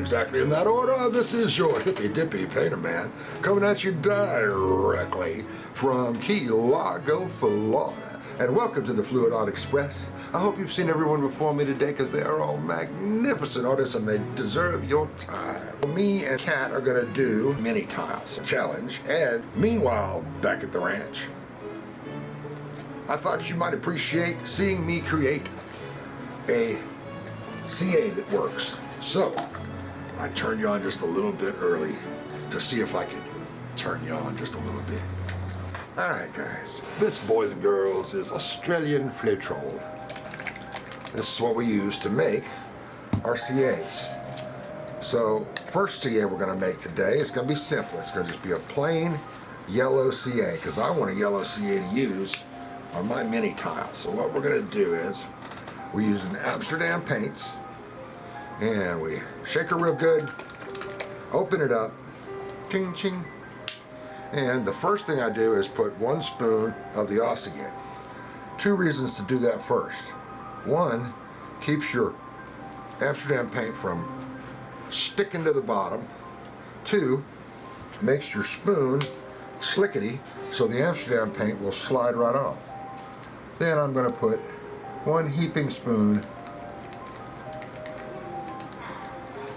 exactly in that order. This is your Hippydippypainerman coming at you directly from Key Largo, Florida. And welcome to the Fluid Art Express. I hope you've seen everyone before me today because they are all magnificent artists and they deserve your time. Me and Kat are going to do mini tiles challenge, and meanwhile, back at the ranch, I thought you might appreciate seeing me create a CA that works. So, I turned you on just a little bit early to see if I could turn you on just a little bit. Alright guys, this, boys and girls, is Australian Floetrol. This is what we use to make our CAs. So, first CA we're going to make today is going to be simple. It's going to just be a plain yellow CA, because I want a yellow CA to use on my mini tile. So what we're going to do is, we use an Amsterdam paints, and we shake her real good, open it up, ching ching, and the first thing I do is put 1 spoon of the Aussie in. 2 reasons to do that first. 1, keeps your Amsterdam paint from sticking to the bottom. 2, makes your spoon slickety so the Amsterdam paint will slide right off. Then I'm going to put 1 heaping spoon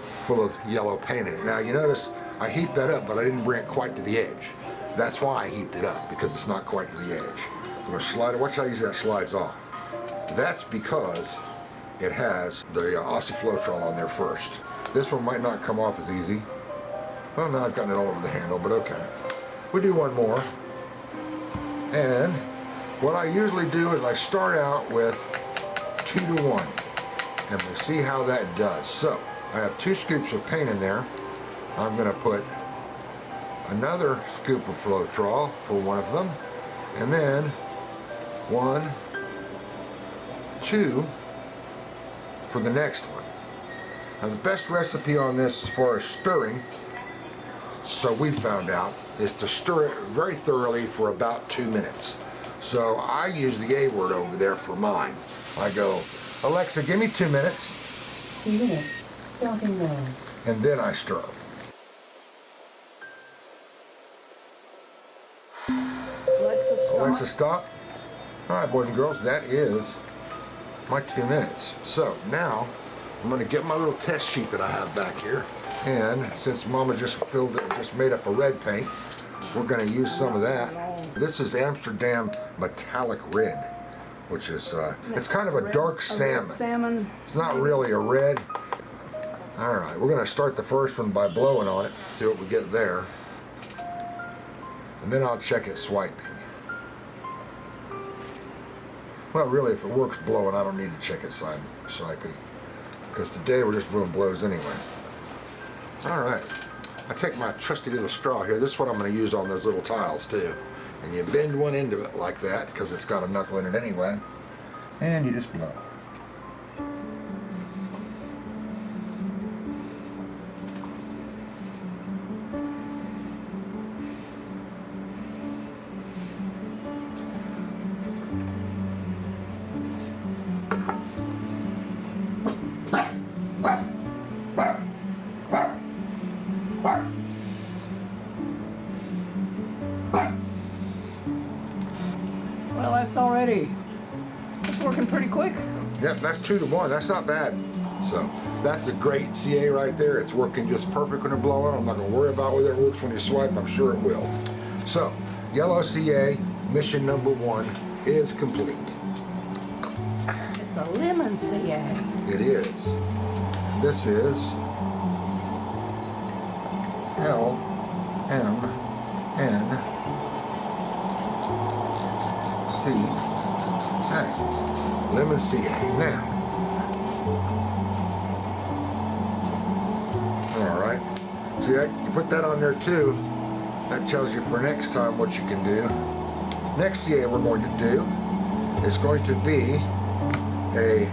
full of yellow paint in it. Now you notice I heaped that up, but I didn't bring it quite to the edge. That's why I heaped it up, because it's not quite to the edge. I'm going to slide it. Watch how easy that slides off. That's because it has the Aussie Floetrol on there first. This one might not come off as easy. Well, now I've gotten it all over the handle, but okay. We do 1 more. And what I usually do is I start out with 2 to 1, and we'll see how that does. So I have 2 scoops of paint in there. I'm going to put another scoop of Floetrol for one of them, and then 1, 2 for the next one. Now the best recipe on this as far as stirring, so we found out, is to stir it very thoroughly for about 2 minutes. So I use the A word over there for mine. I go, Alexa, give me 2 minutes. 2 minutes, starting now. And then I stir. Alexa, stop. Alexa, stop. All right, boys and girls, that is my 2 minutes. So now I'm going to get my little test sheet that I have back here. And since Mama just made up a red paint, we're going to use some of that. This is Amsterdam Metallic Red, which is, it's kind of a dark salmon. It's not really a red. All right, we're going to start the first one by blowing on it, see what we get there. And then I'll check it swiping. Well, really, if it works blowing, I don't need to check it swiping, because today we're just doing blows anyway. All right. I take my trusty little straw here. This is what I'm going to use on those little tiles too. And you bend one into it like that, because it's got a knuckle in it anyway. And you just blow. Well, that's already, it's working pretty quick. Yep, that's 2 to 1. That's not bad. So that's a great CA right there. It's working just perfect when you're blowing. I'm not going to worry about whether it works when you swipe. I'm sure it will. So yellow CA mission number 1 is complete. It's a lemon CA. It is. This is LMN. Lemon CA. Now, alright, see that? You put that on there too. That tells you for next time what you can do. Next CA we're going to do is going to be a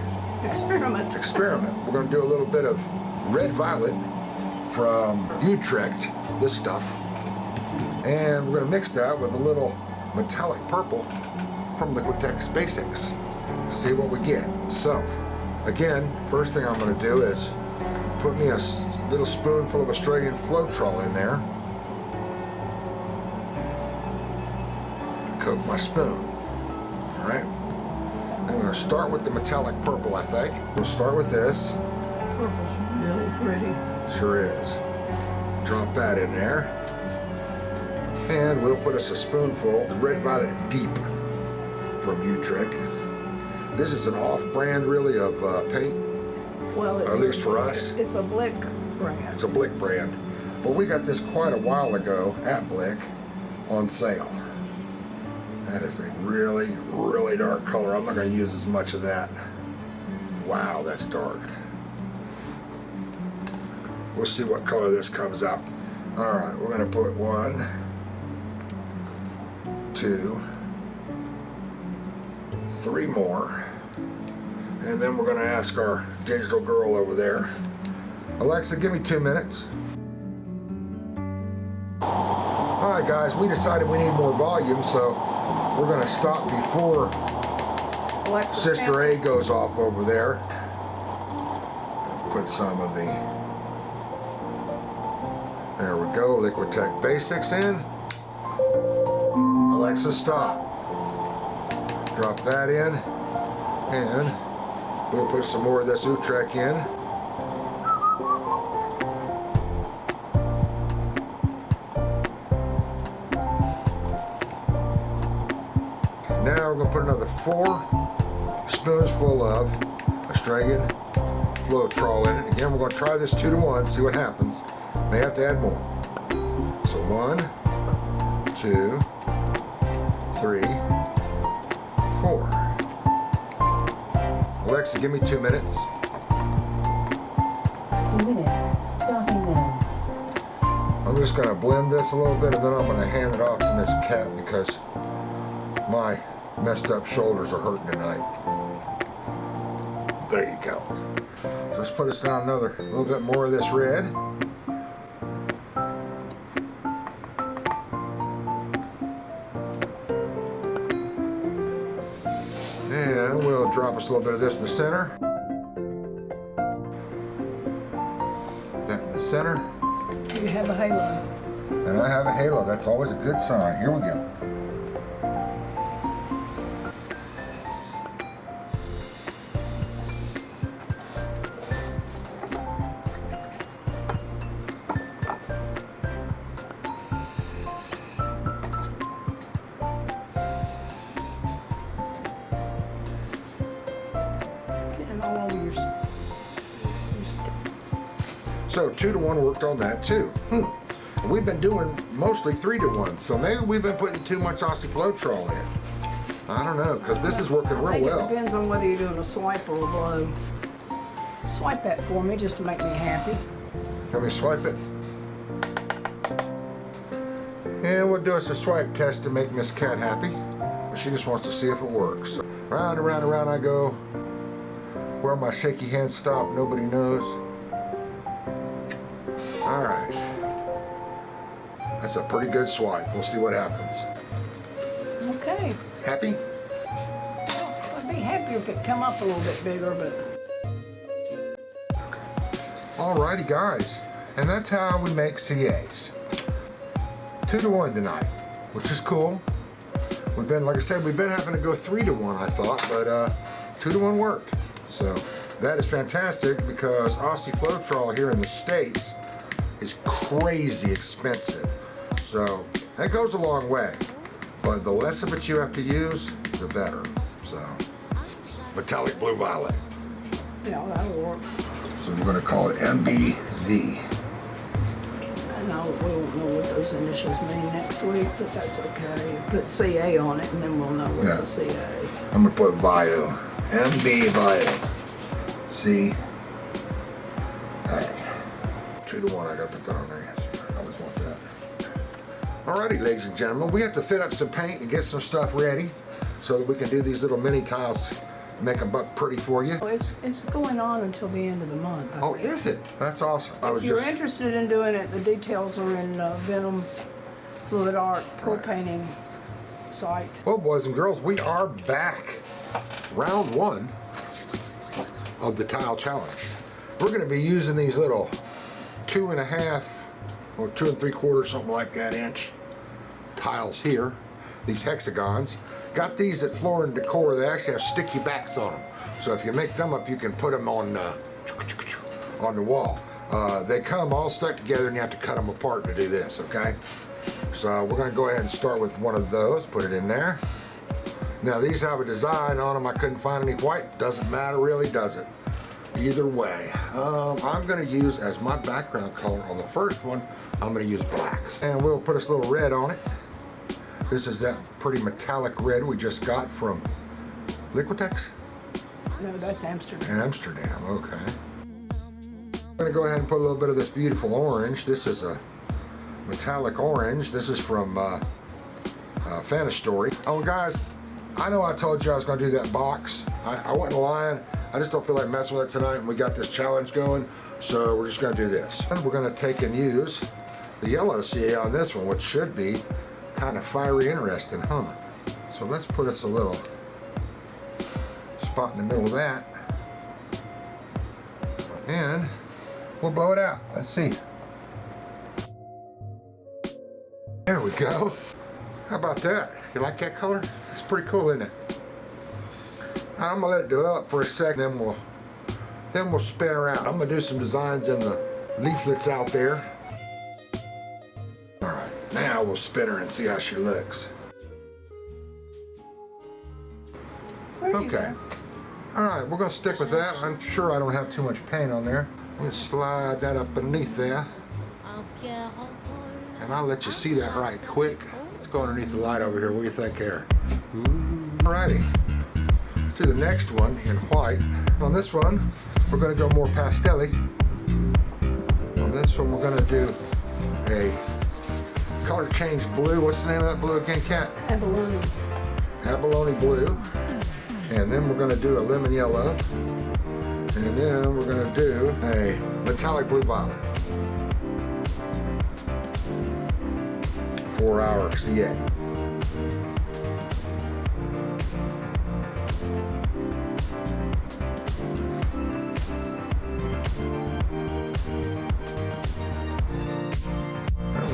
experiment. We're going to do a little bit of red violet from Utrecht, this stuff, and we're going to mix that with a little metallic purple from Liquitex Basics. See what we get. So, again, first thing I'm going to do is Put me a little spoonful of Australian Floetrol in there. Coat my spoon. All right. I'm going to start with the metallic purple, I think. We'll start with this. Purple's really pretty. Sure is. Drop that in there. And we'll put us a spoonful of Red Violet Deep from Utrecht. This is an off-brand, really, of paint. Well, it's At least for us. It's a Blick brand. It's a Blick brand. Well, we got this quite a while ago at Blick on sale. That is a really, really dark color. I'm not going to use as much of that. Wow, that's dark. We'll see what color this comes out. All right, we're going to put 1, 2, 3 more. And then we're going to ask our digital girl over there. Alexa, give me 2 minutes. All right, guys, we decided we need more volume, so we're going to stop before Alexa's Sister A goes off over there. Put some of the, there we go, Liquitech Basics in. Alexa, stop. Drop that in, and we'll put some more of this Utrecht in. Now we're going to put another 4 spoons full of Australian Floetrol in it. Again, we're going to try this 2 to 1, see what happens. May have to add more. So 1, 2, 3, 4. Alexa, give me 2 minutes. 2 minutes, starting now. I'm just going to blend this a little bit, and then I'm going to hand it off to Miss Cat because my messed up shoulders are hurting tonight. There you go. So let's put us down another little bit more of this red. And we'll drop us a little bit of this in the center. That in the center. You have a halo. And I have a halo. That's always a good sign. Here we go. Getting all over your So 2 to 1 worked on that too. We've been doing mostly 3 to 1, so maybe we've been putting too much Aussie Floetrol in. I don't know, because this is working I real think well. It depends on whether you're doing a swipe or a blow. Swipe that for me just to make me happy. Let me swipe it. And we'll do us a swipe test to make Miss Cat happy. She just wants to see if it works. So round and round and round I go. Where my shaky hands stop, nobody knows. All right. That's a pretty good swipe. We'll see what happens. Okay. Happy? Well, I'd be happier if it come up a little bit bigger, but Alrighty, guys. And that's how we make CAs. 2 to 1 tonight, which is cool. We've been, like I said, we've been having to go 3 to 1, I thought, but 2 to 1 worked. So that is fantastic because Aussie Floetrol here in the States is crazy expensive. So that goes a long way. But the less of it you have to use, the better. So metallic blue violet. yeah, that'll work. So we're going to call it MBV. And we won't know what those initials mean next week, but that's okay. Put CA on it and then we'll know what's a CA. I'm going to put Bio. MB Bio. C. A. 2 to 1. I got to put that on there. I always want that. Alrighty, ladies and gentlemen, we have to thin up some paint and get some stuff ready so that we can do these little mini tiles, make them buck pretty for you. Well, it's going on until the end of the month. Oh, is it? That's awesome. I was If you're just interested in doing it, the details are in Venom Fluid Art Pro Painting site. well, boys and girls, we are back. Round 1 of the tile challenge. We're going to be using these little 2.5 or 2 3/4, something like that, inch tiles here. These hexagons. Got these at Floor and Decor. They actually have sticky backs on them. So if you make them up, you can put them on the wall. They come all stuck together and you have to cut them apart to do this, okay? So we're going to go ahead and start with one of those. Put it in there. Now these have a design on them. I couldn't find any white. Doesn't matter really, does it? Either way. I'm going to use as my background color on the first one, I'm going to use blacks. And we'll put this little red on it. This is that pretty metallic red we just got from Liquitex? No, that's Amsterdam. Amsterdam, okay. I'm going to go ahead and put a little bit of this beautiful orange. This is a metallic orange. This is from Fantasy Story. Oh, guys, I know I told you I was going to do that box. I wasn't lying. I just don't feel like messing with it tonight, and we got this challenge going, so we're just going to do this. And we're going to take and use the yellow CA on this one, which should be kind of fiery interesting, huh? So let's put us a little spot in the middle of that, and we'll blow it out. Let's see. There we go. How about that? You like that color? It's pretty cool, isn't it? I'm gonna let it develop for a second, then we'll spin around. I'm gonna do some designs in the leaflets out there. All right, now we'll spin her and see how she looks. Okay. All right, we're gonna stick with that. I'm sure I don't have too much paint on there. I'm gonna slide that up beneath there. And I'll let you see that right quick. Let's go underneath the light over here. What do you think here? All righty. To the next one in white. On this one, we're going to go more pastel-y. On this one, we're going to do a color change blue. What's the name of that blue again, Kat? Abalone. Abalone blue. And then we're going to do a lemon yellow. And then we're going to do a metallic blue violet. 4-hour CA.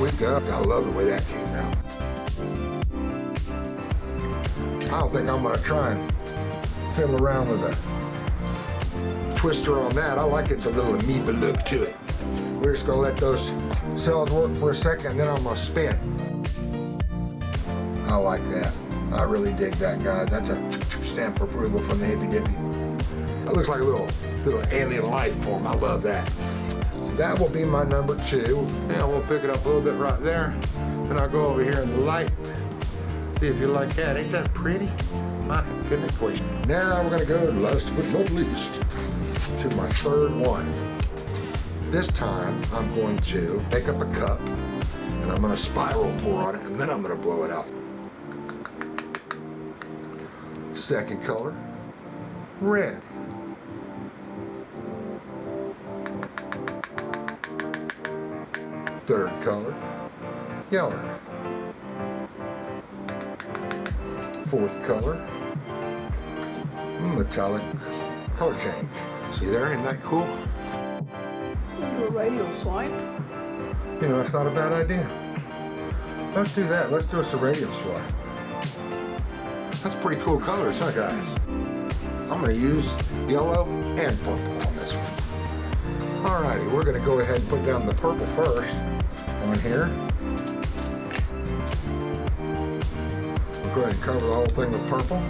We go. I love the way that came out. I don't think I'm going to try and fiddle around with a twister on that. I like it's a little amoeba look to it. We're just going to let those cells work for a second, and then I'm going to spin. I like that. I really dig that, guys. That's a stamp for approval from the Hippy Dippy. That looks like a little alien life form. I love that. That will be my number 2. Now we'll pick it up a little bit right there. And I'll go over here in the light. See if you like that. Ain't that pretty? My goodness gracious. Now we're gonna go last but not least to my third one. This time I'm going to take up a cup and I'm gonna spiral pour on it, and then I'm gonna blow it out. Second color, red. Third color, yellow. Fourth color, metallic color change. See there, isn't that cool? We'll do a radial swipe. You know, it's not a bad idea. Let's do that. Let's do us a radial swipe. That's pretty cool colors, huh, guys? I'm going to use yellow and purple on this one. Alrighty, we're going to go ahead and put down the purple first on here. We'll go ahead and cover the whole thing with purple.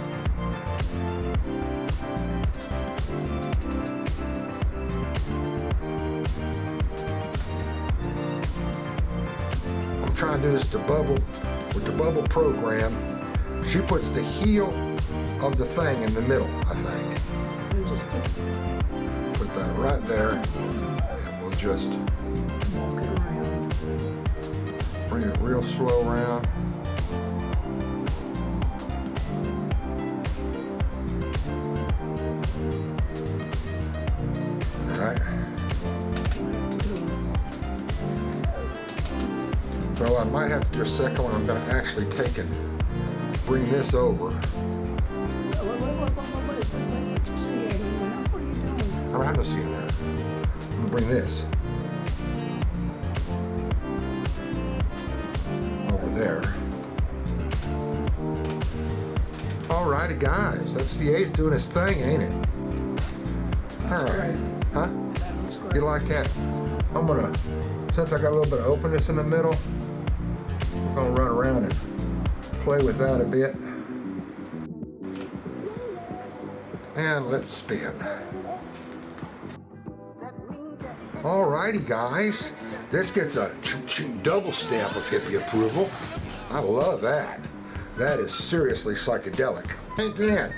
I'm trying to do this to Bubble with the Bubble program. She puts the heel of the thing in the middle, I think. Put that right there, and we'll just Walk it around. bring it real slow around. Alright. So I might have to do a second one. I'm going to actually take and bring this over. What you see, what are you doing? don't have no C in there. I'm gonna bring this over there. Alrighty guys, that CA's doing his thing, ain't it? Alright, huh? That looks great. You like that? I'm gonna, since I got a little bit of openness in the middle, I'm gonna run around and play with that a bit. And let's spin. Alrighty guys, this gets a double stamp of hippie approval. I love that. That is seriously psychedelic. Hey Dan,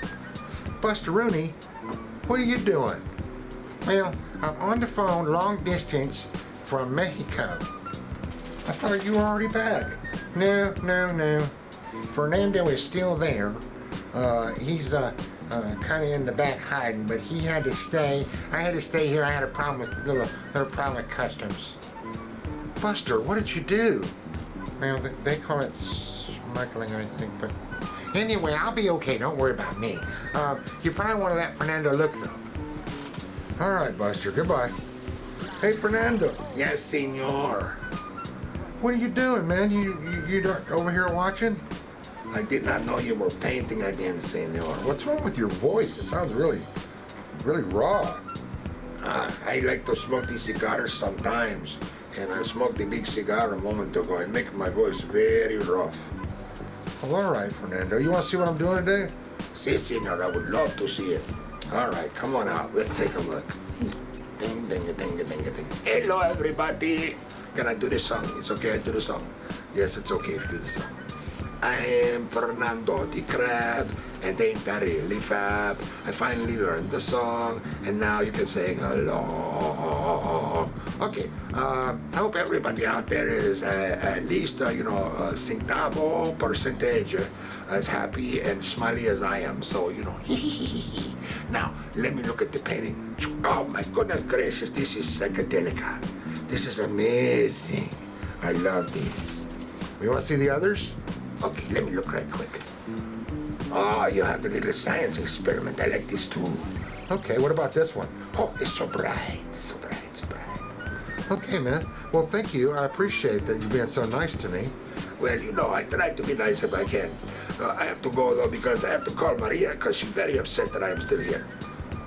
Buster Rooney, what are you doing? Well, I'm on the phone long distance from Mexico. I thought you were already back. No. Fernando is still there. He's kind of in the back hiding, but he had to stay. I had to stay here. I had a problem with little problem with customs. Buster, what did you do? Well, they call it smuggling, I think, but anyway, I'll be okay. Don't worry about me. You probably want to let Fernando look though. All right, Buster. Goodbye. Hey, Fernando. Yes, senor. What are you doing, man? You not over here watching? I did not know you were painting again, senor. What's wrong with your voice? It sounds really raw. I like to smoke these cigars sometimes, and I smoked a big cigar a moment ago and make my voice very rough. Well, all right, Fernando. You want to see what I'm doing today? Si, senor, I would love to see it. All right, come on out. Let's take a look. Ding, ding, ding, ding, ding. Hello, everybody. Can I do the song? It's okay, I do the song. Yes, it's okay if you do the song. I am Fernando the Crab, and ain't that really fab? I finally learned the song, and now you can sing along. Okay, I hope everybody out there is at least, centavo percentage as happy and smiley as I am. So, Now, let me look at the painting. Oh my goodness gracious, this is psychedelic. This is amazing. I love this. You want to see the others? Okay, let me look right quick. Oh, you have the little science experiment. I like this too. Okay, what about this one? Oh, it's so bright, so bright. Okay, man. Well, thank you. I appreciate that you're being so nice to me. Well, I try to be nice if I can. I have to go though because I have to call Maria because she's very upset that I am still here.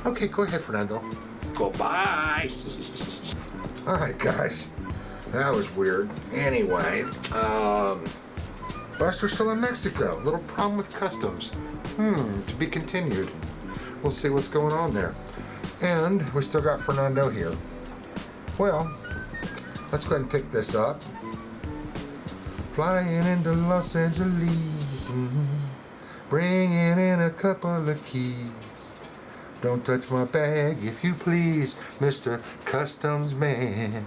Okay, go ahead, Fernando. Goodbye. All right, guys. That was weird. Anyway, Buster's still in Mexico. Little problem with customs. To be continued. We'll see what's going on there. And we still got Fernando here. Well, let's go ahead and pick this up. Flying into Los Angeles, bringing in a couple of keys. Don't touch my bag if you please, Mr. Customs Man.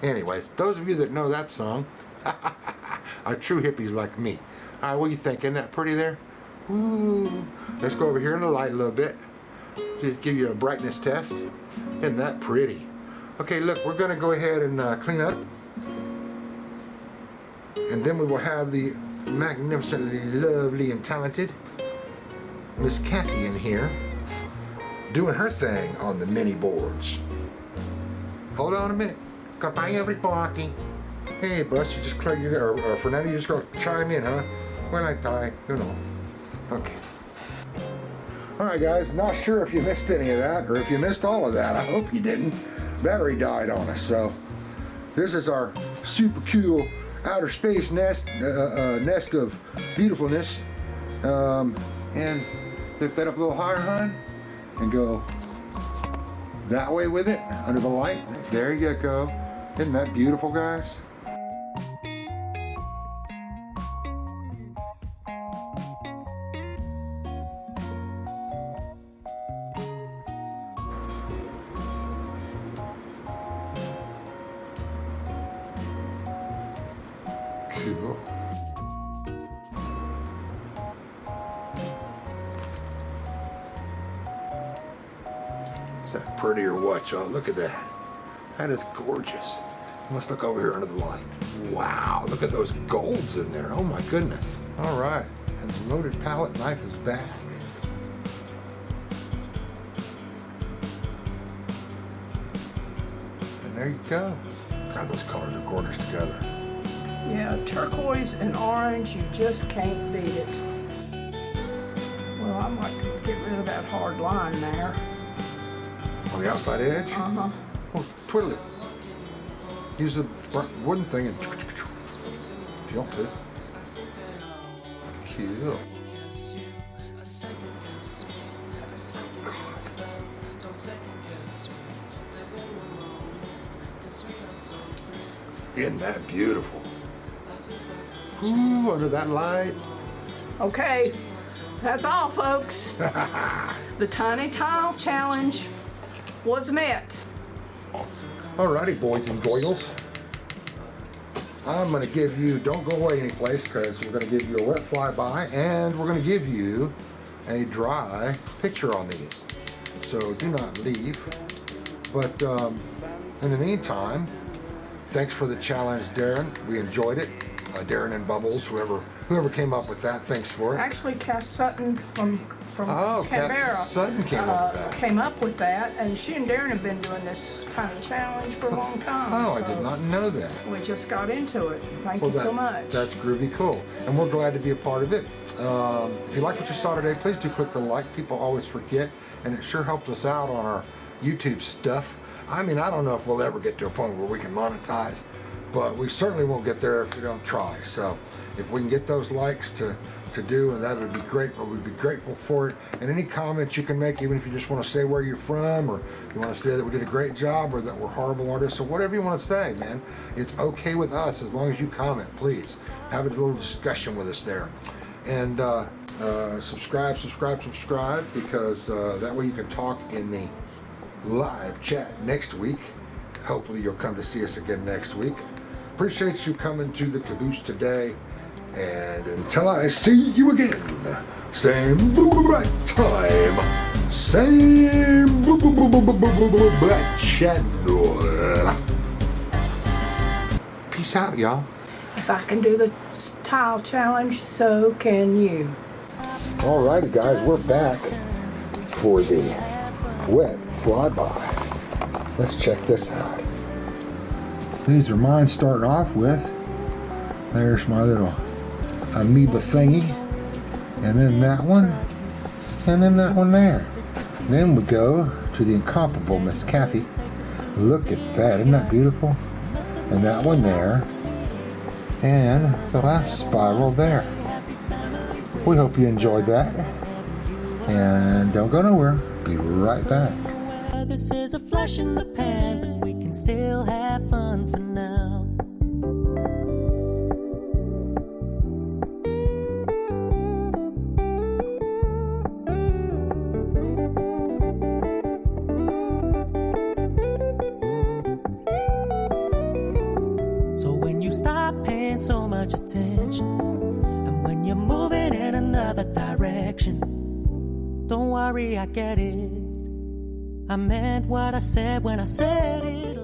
Anyways, those of you that know that song are true hippies like me. All right, what do you think? Isn't that pretty there? Ooh. Let's go over here in the light a little bit. Just give you a brightness test. Isn't that pretty? Okay, look, we're gonna go ahead and clean up. And then we will have the magnificently lovely and talented Miss Kathy in here doing her thing on the mini boards. Hold on a minute. Goodbye, everybody. Hey, Bus, you just or Fernando, you just gonna chime in, huh? Well, I thought, Okay. All right, guys. Not sure if you missed any of that or if you missed all of that. I hope you didn't. Battery died on us, so this is our super cool outer space nest of beautifulness. And lift that up a little higher, hon, and go that way with it under the light. There you go. Isn't that beautiful, guys? Cool. Is that pretty or what, y'all? Look at that. That is gorgeous. Let's look over here under the light. Wow, look at those golds in there. Oh my goodness. All right, and the loaded palette knife is back. There you go. God, those colors are gorgeous together. Yeah, turquoise and orange, you just can't beat it. Well, I'd like to get rid of that hard line there. On the outside edge? Uh-huh. Well, twiddle it. Use the wooden thing and if you want to. Cute. Isn't that beautiful? Ooh, under that light. Okay, that's all, folks. The Tiny Tile Challenge was met. Alrighty, boys and girls. I'm going to give you, don't go away anyplace, because we're going to give you a wet flyby and we're going to give you a dry picture on these. So do not leave. But in the meantime, thanks for the challenge, Darren. We enjoyed it. Darren and Bubbles, whoever came up with that, thanks for it. Actually, Kath Sutton from Canberra Kath Sutton came up with that, and she and Darren have been doing this tiny challenge for a long time. Oh, so I did not know that. we just got into it. Thank you so much. That's groovy cool. And we're glad to be a part of it. If you like what you saw today, please do click the like. People always forget, and it sure helps us out on our YouTube stuff. I mean, I don't know if we'll ever get to a point where we can monetize, but we certainly won't get there if we don't try. So if we can get those likes to do, and that would be great, but we'd be grateful for it. And any comments you can make, even if you just want to say where you're from, or you want to say that we did a great job, or that we're horrible artists, or whatever you want to say, man, it's okay with us as long as you comment. Please have a little discussion with us there. And subscribe, because that way you can talk in the live chat next week. Hopefully you'll come to see us again next week. Appreciate you coming to the caboose today, and until I see you again, same right time, same black channel. Peace out, y'all. If I can do the tile challenge, so can you. Alrighty, guys, we're back for the wet flyby. Let's check this out. These are mine starting off with. There's my little amoeba thingy. And then that one. And then that one there. Then we go to the incomparable Miss Kathy. Look at that. Isn't that beautiful? And that one there. And the last spiral there. We hope you enjoyed that. And don't go nowhere. Be right back. This is a flash in the pan, but we can still have fun for now. So when you stop paying so much attention, and when you're moving in another direction, don't worry, I get it. I meant what I said when I said it.